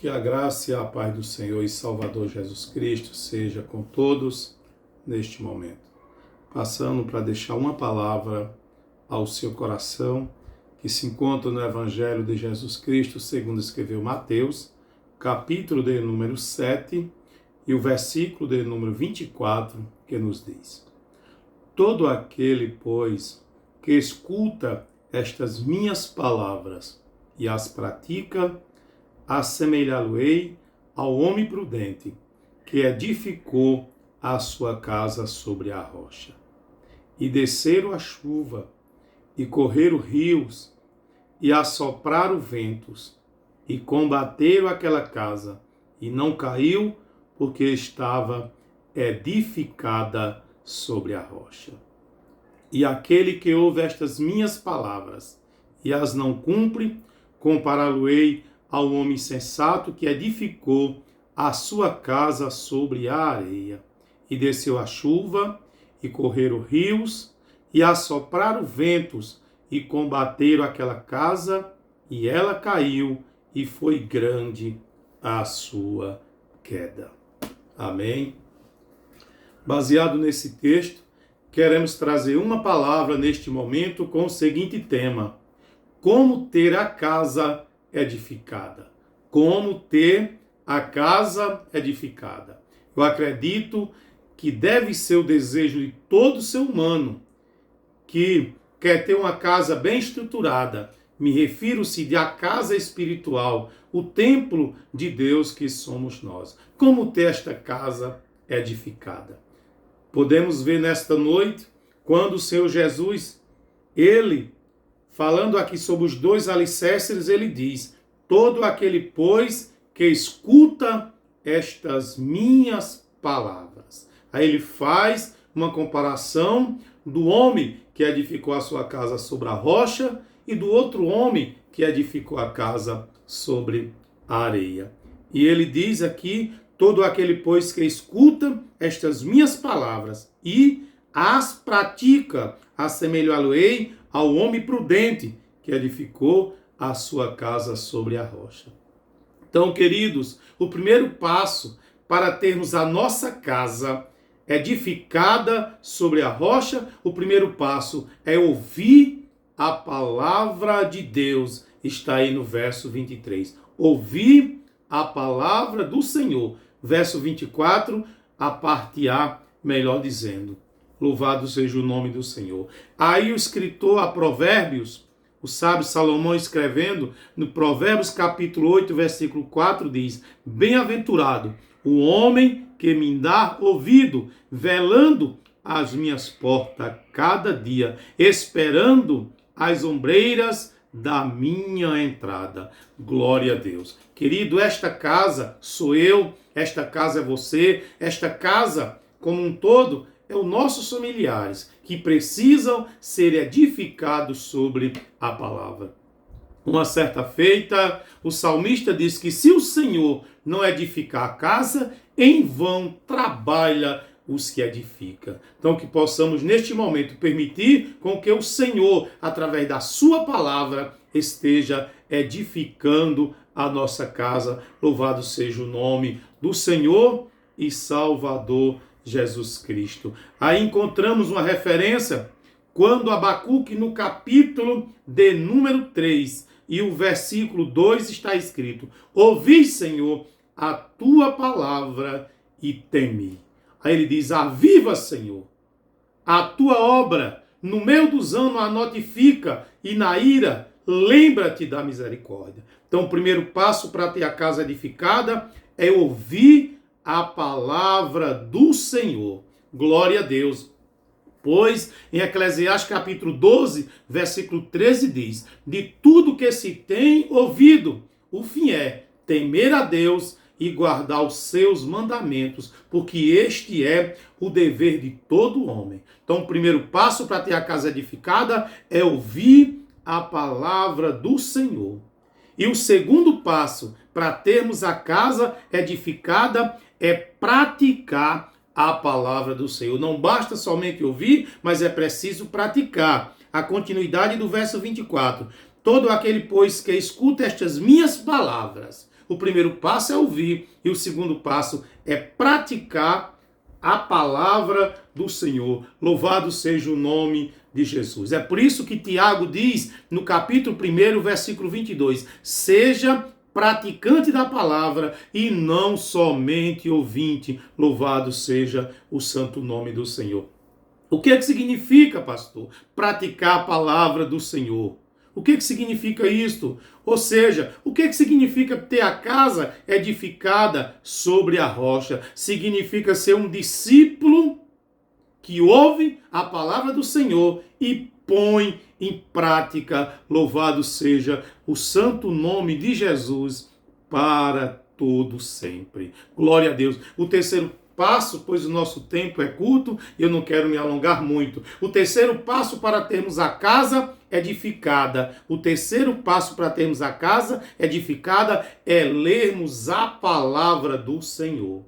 Que a graça e a paz do Senhor e Salvador Jesus Cristo seja com todos neste momento. Passando para deixar uma palavra ao seu coração, que se encontra no Evangelho de Jesus Cristo, segundo escreveu Mateus, capítulo de número 7, e o versículo de número 24, que nos diz: Todo aquele, pois, que escuta estas minhas palavras e as pratica, assemelhá-lo-ei ao homem prudente, que edificou a sua casa sobre a rocha. E desceram a chuva, e correram rios, e assopraram ventos, e combateram aquela casa, e não caiu, porque estava edificada sobre a rocha. E aquele que ouve estas minhas palavras, e as não cumpre, compará-lo-ei ao homem sensato que edificou a sua casa sobre a areia. E desceu a chuva, e correram rios, e assopraram ventos, e combateram aquela casa, e ela caiu, e foi grande a sua queda. Amém? Baseado nesse texto, queremos trazer uma palavra neste momento com o seguinte tema: como ter a casa edificada. Como ter a casa edificada. Eu acredito que deve ser o desejo de todo ser humano que quer ter uma casa bem estruturada. Me refiro-se à casa espiritual, o templo de Deus que somos nós. Como ter esta casa edificada? Podemos ver nesta noite, quando o Senhor Jesus, ele, falando aqui sobre os dois alicerces, ele diz: todo aquele, pois, que escuta estas minhas palavras. Aí ele faz uma comparação do homem que edificou a sua casa sobre a rocha e do outro homem que edificou a casa sobre a areia. E ele diz aqui: todo aquele, pois, que escuta estas minhas palavras e as pratica, assemelhá-lo-ei ao homem prudente que edificou a sua casa sobre a rocha. Então, queridos, o primeiro passo para termos a nossa casa edificada sobre a rocha, o primeiro passo é ouvir a palavra de Deus. Está aí no verso 23. Ouvir a palavra do Senhor. Verso 24, a parte A, melhor dizendo. Louvado seja o nome do Senhor. Aí o escritor a Provérbios, o sábio Salomão, escrevendo no Provérbios capítulo 8, versículo 4, diz: Bem-aventurado o homem que me dá ouvido, velando as minhas portas cada dia, esperando as ombreiras da minha entrada. Glória a Deus. Querido, esta casa sou eu, esta casa é você, esta casa como um todo é os nossos familiares que precisam ser edificados sobre a palavra. Uma certa feita, o salmista diz que se o Senhor não edificar a casa, em vão trabalha os que edificam. Então que possamos neste momento permitir com que o Senhor, através da sua palavra, esteja edificando a nossa casa. Louvado seja o nome do Senhor e Salvador Jesus Cristo. Aí encontramos uma referência quando Abacuque, no capítulo de número 3 e o versículo 2 está escrito: Ouvi, Senhor, a tua palavra e temi. Aí ele diz: Aviva, Senhor, a tua obra, no meio dos anos a notifica, e na ira lembra-te da misericórdia. Então o primeiro passo para ter a casa edificada é ouvir a palavra do Senhor. Glória a Deus. Pois em Eclesiastes capítulo 12, versículo 13 diz: De tudo que se tem ouvido, o fim é temer a Deus e guardar os seus mandamentos, porque este é o dever de todo homem. Então o primeiro passo para ter a casa edificada é ouvir a palavra do Senhor. E o segundo passo para termos a casa edificada é praticar a palavra do Senhor. Não basta somente ouvir, mas é preciso praticar. A continuidade do verso 24. Todo aquele, pois, que escuta estas minhas palavras. O primeiro passo é ouvir e o segundo passo é praticar a palavra do Senhor. Louvado seja o nome de Jesus. É por isso que Tiago diz no capítulo 1, versículo 22, seja praticante da palavra e não somente ouvinte. Louvado seja o santo nome do Senhor. O que é que significa, pastor? Praticar a palavra do Senhor. O que é que significa isto? Ou seja, o que é que significa ter a casa edificada sobre a rocha? Significa ser um discípulo que ouve a palavra do Senhor e põe em prática. Louvado seja o santo nome de Jesus para todo sempre. Glória a Deus. O terceiro passo, pois o nosso tempo é curto e eu não quero me alongar muito. O terceiro passo para termos a casa edificada. O terceiro passo para termos a casa edificada é lermos a palavra do Senhor.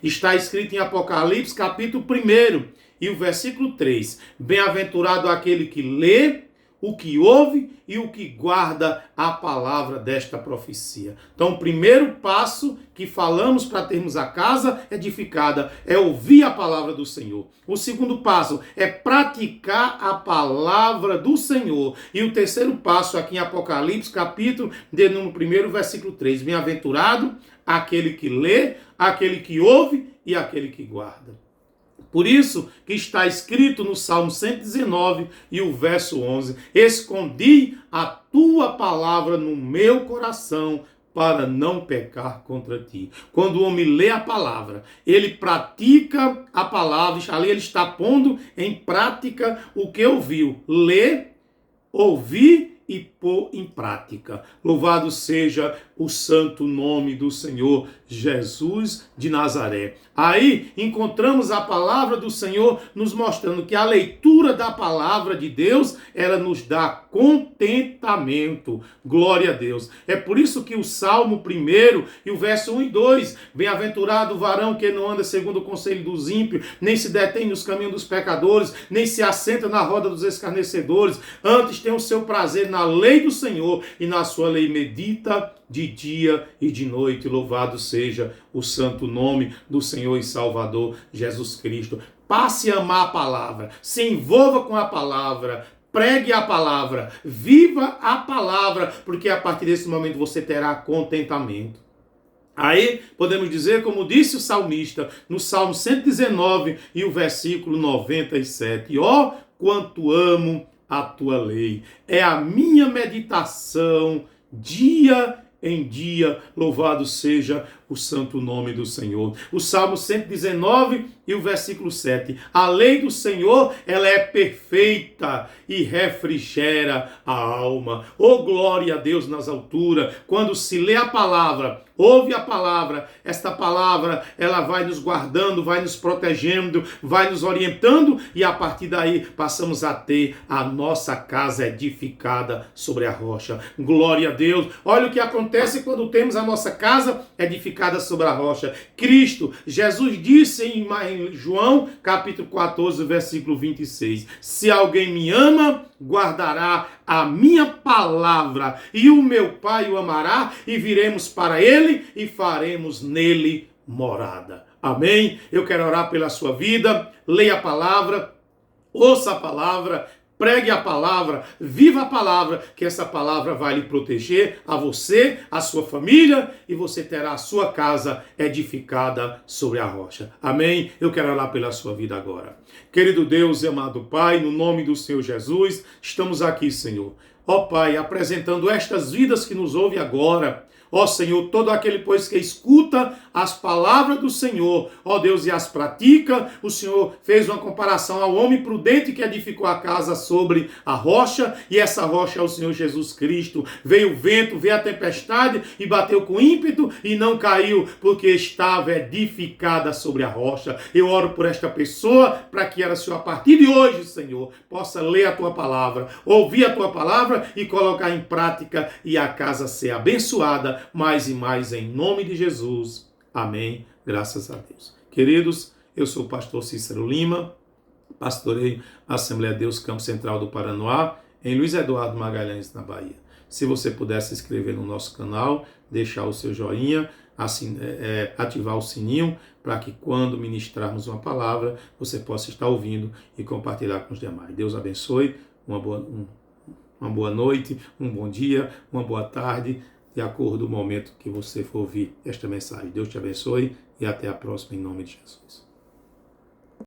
Está escrito em Apocalipse, capítulo 1, e o versículo 3. Bem-aventurado aquele que lê, o que ouve e o que guarda a palavra desta profecia. Então, o primeiro passo que falamos para termos a casa edificada é ouvir a palavra do Senhor. O segundo passo é praticar a palavra do Senhor. E o terceiro passo, aqui em Apocalipse, capítulo de número 1, versículo 3. Bem-aventurado aquele que lê, aquele que ouve e aquele que guarda. Por isso que está escrito no Salmo 119 e o verso 11, escondi a tua palavra no meu coração para não pecar contra ti. Quando o homem lê a palavra, ele pratica a palavra, ali ele está pondo em prática o que ouviu. Ler, ouvir e pôr em prática. Louvado seja o santo nome do Senhor Jesus de Nazaré. Aí encontramos a palavra do Senhor nos mostrando que a leitura da palavra de Deus, ela nos dá contentamento. Glória a Deus. É por isso que o Salmo 1 e o verso 1 e 2, bem-aventurado o varão que não anda segundo o conselho dos ímpios, nem se detém nos caminhos dos pecadores, nem se assenta na roda dos escarnecedores, antes tem o seu prazer na lei do Senhor e na sua lei medita de dia e de noite. Louvado seja o santo nome do Senhor e Salvador Jesus Cristo. Passe a amar a palavra, se envolva com a palavra, pregue a palavra, viva a palavra, porque a partir desse momento você terá contentamento. Aí podemos dizer, como disse o salmista, no Salmo 119 e o versículo 97, ó, quanto amo a tua lei, é a minha meditação dia em dia, louvado seja o santo nome do Senhor. O Salmo 119 e o versículo 7. A lei do Senhor, ela é perfeita e refrigera a alma. Oh, glória a Deus nas alturas. Quando se lê a palavra, ouve a palavra, esta palavra, ela vai nos guardando, vai nos protegendo, vai nos orientando e a partir daí passamos a ter a nossa casa edificada sobre a rocha. Glória a Deus. Olha o que acontece quando temos a nossa casa edificada sobre a rocha. Cristo, Jesus disse em João, capítulo 14, versículo 26, se alguém me ama, guardará a minha palavra, e o meu Pai o amará, e viremos para ele e faremos nele morada. Amém? Eu quero orar pela sua vida. Leia a palavra, ouça a palavra, pregue a palavra, viva a palavra, que essa palavra vai lhe proteger, a você, a sua família, e você terá a sua casa edificada sobre a rocha. Amém? Eu quero orar pela sua vida agora. Querido Deus e amado Pai, no nome do Senhor Jesus, estamos aqui, Senhor. Ó Pai, apresentando estas vidas que nos ouvem agora. Ó Senhor, todo aquele, pois, que escuta as palavras do Senhor, ó Deus, e as pratica, o Senhor fez uma comparação ao homem prudente que edificou a casa sobre a rocha, e essa rocha é o Senhor Jesus Cristo. Veio o vento, veio a tempestade e bateu com ímpeto e não caiu, porque estava edificada sobre a rocha. Eu oro por esta pessoa, para que ela, Senhor, a partir de hoje, Senhor, possa ler a Tua palavra, ouvir a Tua palavra e colocar em prática, e a casa ser abençoada mais e mais em nome de Jesus. Amém. Graças a Deus. Queridos, eu sou o pastor Cícero Lima, pastoreio a Assembleia de Deus Campo Central do Paranoá, em Luiz Eduardo Magalhães, na Bahia. Se você puder se inscrever no nosso canal, deixar o seu joinha, ativar o sininho, para que quando ministrarmos uma palavra, você possa estar ouvindo e compartilhar com os demais. Deus abençoe, uma boa noite, um bom dia, uma boa tarde, de acordo com o momento que você for ouvir esta mensagem. Deus te abençoe e até a próxima, em nome de Jesus.